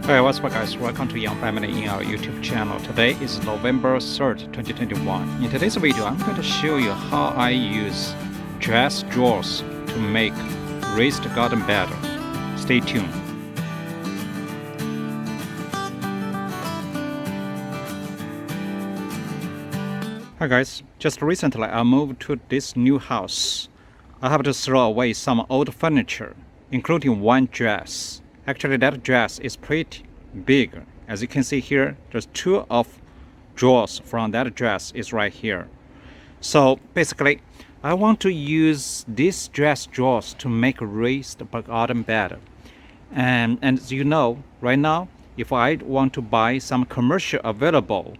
Hey, what's up guys, welcome to Young Family in our YouTube channel. Today is November 3rd, 2021. In today's video, I'm going to show you how I use dress drawers to make raised garden bed. Stay tuned. Hi guys, just recently I moved to this new house. I have to throw away some old furniture, including one dress. Actually, that dress is pretty big. As you can see here, there's two of drawers from that dress is right here. So basically, I want to use these dress drawers to make a raised garden bed. And as you know, right now, if I want to buy some commercial available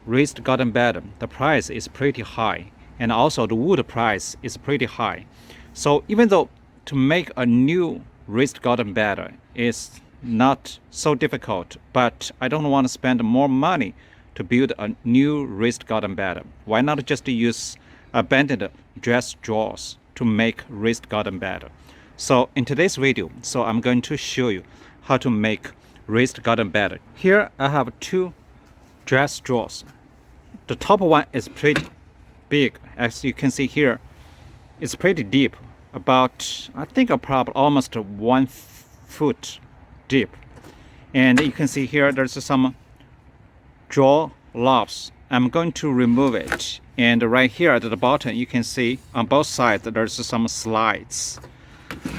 raised garden bed, the price is pretty high. And also the wood price is pretty high. So even though to make a new raised garden bed is not so difficult, but I don't want to spend more money to build a new raised garden bed. Why not just use abandoned dress drawers to make raised garden bed? So in today's video, I'm going to show you how to make raised garden bed. Here I have two dress drawers. The top one is pretty big. As you can see here, it's pretty deep, about I think probably almost 1 foot deep. And you can see here there's some drawer lobs. I'm going to remove it. And right here at the bottom, you can see on both sides there's some slides.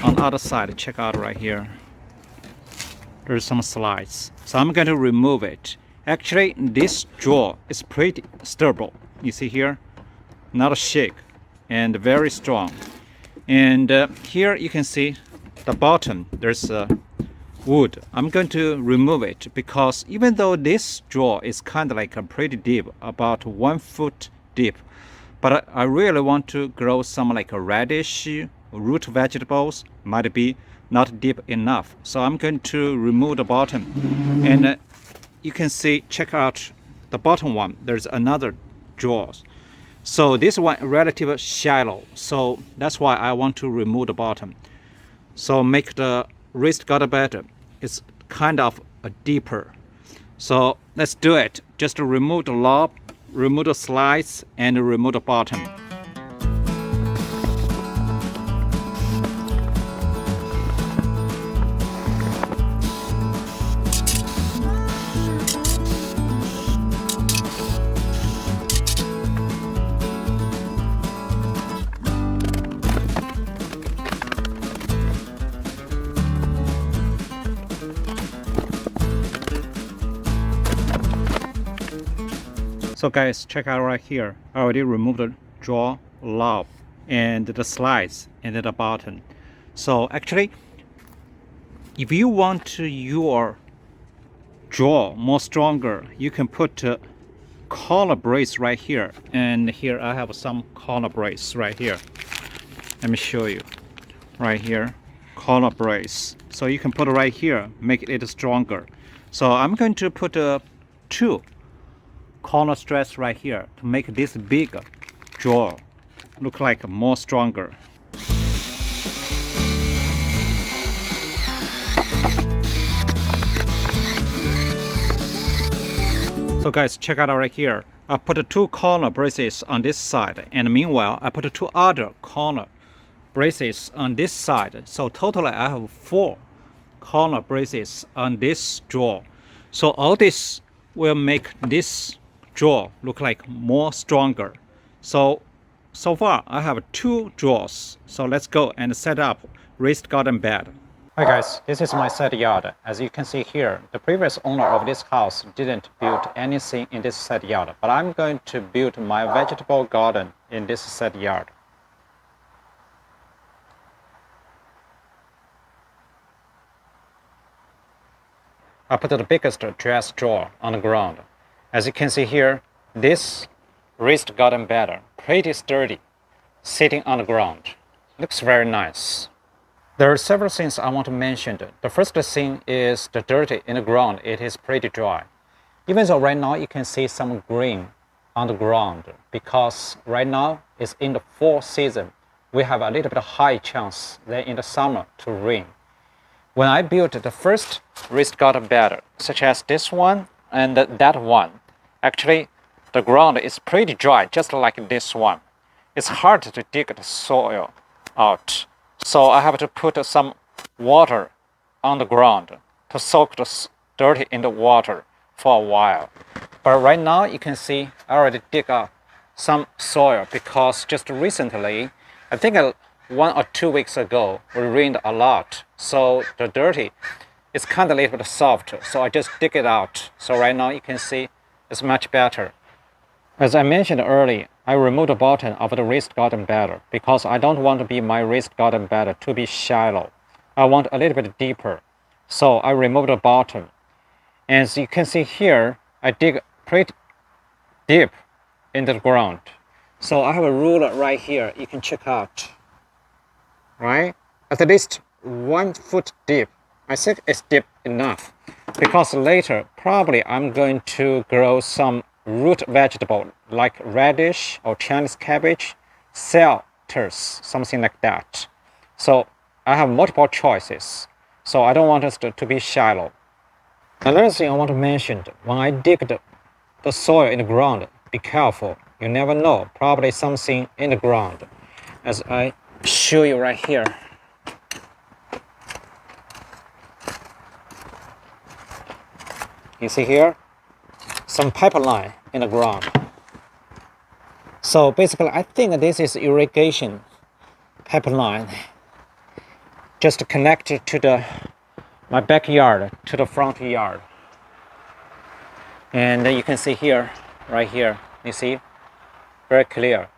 On the other side, check out right here, there's some slides. So I'm going to remove it. Actually, this drawer is pretty stable. You see here, not shake and very strong. And here you can see the bottom, there's wood. I'm going to remove it because even though this drawer is kind of like a pretty deep, about 1 foot deep, but I really want to grow some like a radish, root vegetables, might be not deep enough. So I'm going to remove the bottom. And you can see, check out the bottom one, there's another drawer. So this one relatively shallow, so that's why I want to remove the bottom. So make the raised garden bed is kind of a deeper. So let's do it. Just remove the lob, remove the slides, and remove the bottom. So guys, check out right here. I already removed the drawer lob and the slides and the bottom. So actually, if you want your drawer more stronger, you can put a collar brace right here. And here I have some collar brace right here. Let me show you. Right here, collar brace. So you can put it right here, make it stronger. So I'm going to put two corner stress right here to make this big drawer look like more stronger. So guys, check out right here. I put two corner braces on this side, and meanwhile I put two other corner braces on this side. So totally I have 4 corner braces on this drawer. So all this will make this drawer look like more stronger. So far I have 2 drawers. So let's go and set up raised garden bed. Hi guys, this is my set yard. As you can see here, the previous owner of this house didn't build anything in this set yard, but I'm going to build my vegetable garden in this set yard. I put the biggest dress drawer on the ground. As you can see here, this raised garden bed, pretty sturdy, sitting on the ground. Looks very nice. There are several things I want to mention. The first thing is the dirt in the ground. It is pretty dry. Even though right now you can see some green on the ground, because right now it's in the fall season. We have a little bit high chance than in the summer to rain. When I built the first raised garden bed, such as this one and that one, actually the ground is pretty dry, just like this one. It's hard to dig the soil out. So I have to put some water on the ground to soak the dirt in the water for a while. But right now you can see I already dig up some soil because just recently, I think 1 or 2 weeks ago, we rained a lot. So the dirt is kind of a little bit soft. So I just dig it out. So right now you can see it's much better. As I mentioned earlier, I removed the bottom of the raised garden bed because I don't want to be my raised garden bed to be shallow. I want a little bit deeper. So I removed the bottom. As you can see here, I dig pretty deep into the ground. So I have a ruler right here. You can check out. Right? At least 1 foot deep. I think it's deep enough because later probably I'm going to grow some root vegetable like radish or Chinese cabbage, lettuce, something like that. So I have multiple choices. So I don't want us to be shallow. Another thing I want to mention, when I dig the soil in the ground, be careful. You never know, probably something in the ground. As I show you right here. You see here? Some pipeline in the ground. So basically, I think this is irrigation pipeline just connected to my backyard to the front yard. And you can see here, right here, you see, very clear.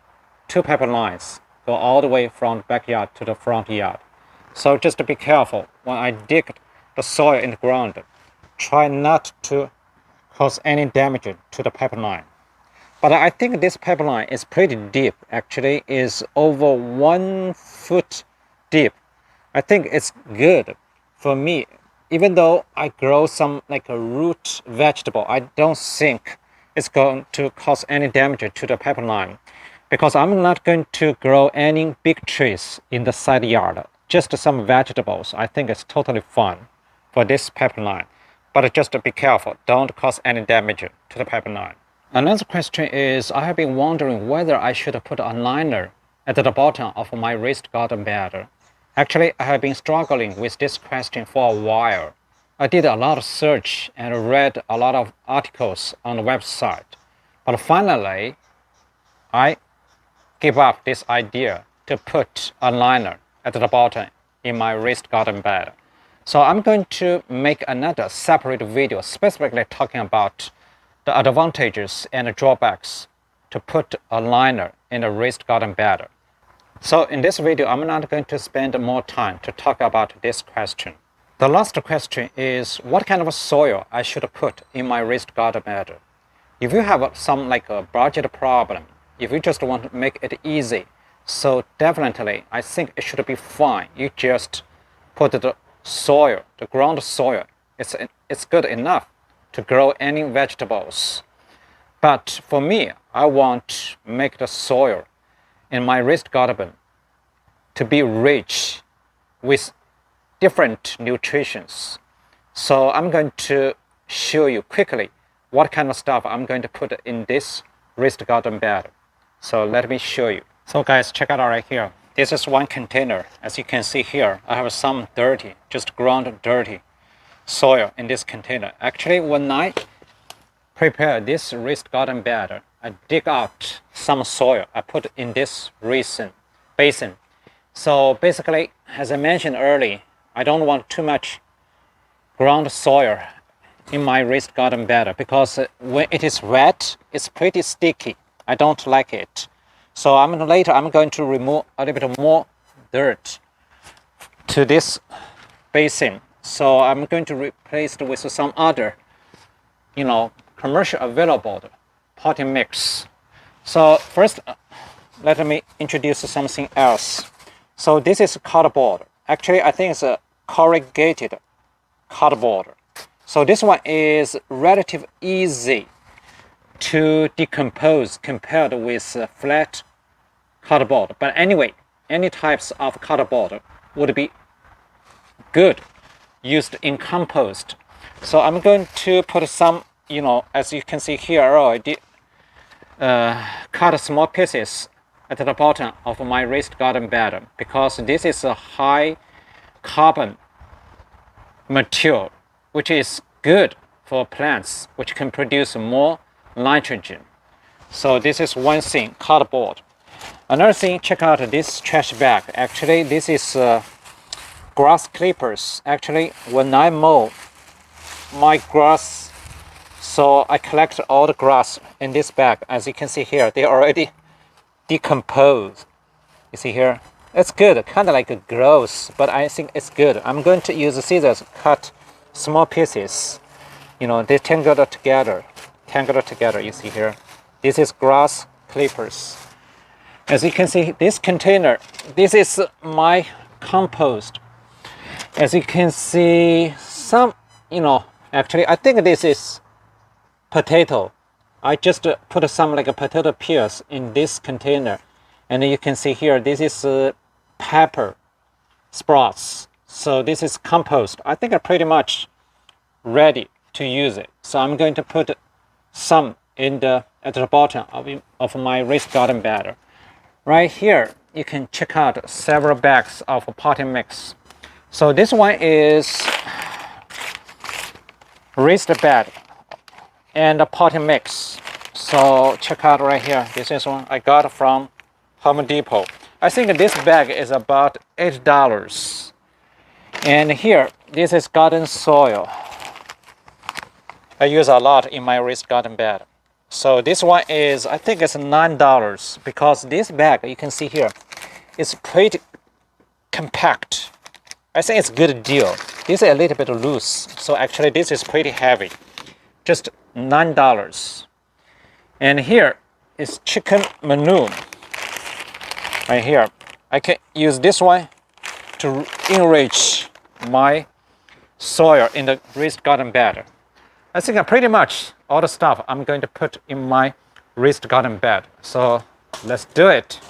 2 pipelines go all the way from the backyard to the front yard. So just be careful when I dig the soil in the ground. Try not to cause any damage to the pipeline. But I think this pipeline is pretty deep. Actually, is over 1 foot deep. I think it's good for me. Even though I grow some like a root vegetable, I don't think it's going to cause any damage to the pipeline because I'm not going to grow any big trees in the side yard. Just some vegetables. I think it's totally fine for this pipeline. But just be careful, don't cause any damage to the pipeline. Another question is, I have been wondering whether I should put a liner at the bottom of my raised garden bed. Actually, I have been struggling with this question for a while. I did a lot of search and read a lot of articles on the website. But finally, I gave up this idea to put a liner at the bottom in my raised garden bed. So I'm going to make another separate video specifically talking about the advantages and drawbacks to put a liner in a raised garden bed. So in this video, I'm not going to spend more time to talk about this question. The last question is what kind of soil I should put in my raised garden bed. If you have some like a budget problem, if you just want to make it easy, so definitely I think it should be fine. You just put the soil, the ground soil, it's good enough to grow any vegetables. But for me, I want to make the soil in my raised garden to be rich with different nutritions. So I'm going to show you quickly what kind of stuff I'm going to put in this raised garden bed. So let me show you. So guys, check out right here. This is one container. As you can see here, I have some dirty, just ground dirty soil in this container. Actually, when I prepare this raised garden bed, I dig out some soil. I put in this basin. So basically, as I mentioned earlier, I don't want too much ground soil in my raised garden bed because when it is wet, it's pretty sticky. I don't like it. So later I'm going to remove a little bit more dirt to this basin. So I'm going to replace it with some other, commercial available potting mix. So first, let me introduce something else. So this is cardboard. Actually, I think it's a corrugated cardboard. So this one is relatively easy to decompose compared with flat cardboard. But anyway, any types of cardboard would be good used in compost. So I'm going to put some, as you can see here, I already cut small pieces at the bottom of my raised garden bed, because this is a high carbon material, which is good for plants, which can produce more nitrogen. So this is one thing, cardboard. Another thing, check out this trash bag. Actually, this is grass clippers. Actually, when I mow my grass, so I collect all the grass in this bag. As you can see here, they already decomposed. You see here? It's good, kind of like gross, but I think it's good. I'm going to use the scissors, cut small pieces. They tangled together, you see here. This is grass clippers. As you can see, this container, this is my compost. As you can see, some, actually, I think this is potato. I just put some like a potato peels in this container. And you can see here, this is pepper sprouts. So this is compost. I think I'm pretty much ready to use it. So I'm going to put some at the bottom of my raised garden bed. Right here, you can check out several bags of potting mix. So this one is raised bed and a potting mix. So check out right here. This is one I got from Home Depot. I think this bag is about $8. And here, this is garden soil. I use a lot in my raised garden bed. So this one is, I think it's $9, because this bag, you can see here, is pretty compact. I think it's a good deal. This is a little bit loose, so actually this is pretty heavy. Just $9. And here is chicken manure. Right here, I can use this one to enrich my soil in the raised garden bed. I think pretty much all the stuff I'm going to put in my raised garden bed. So let's do it.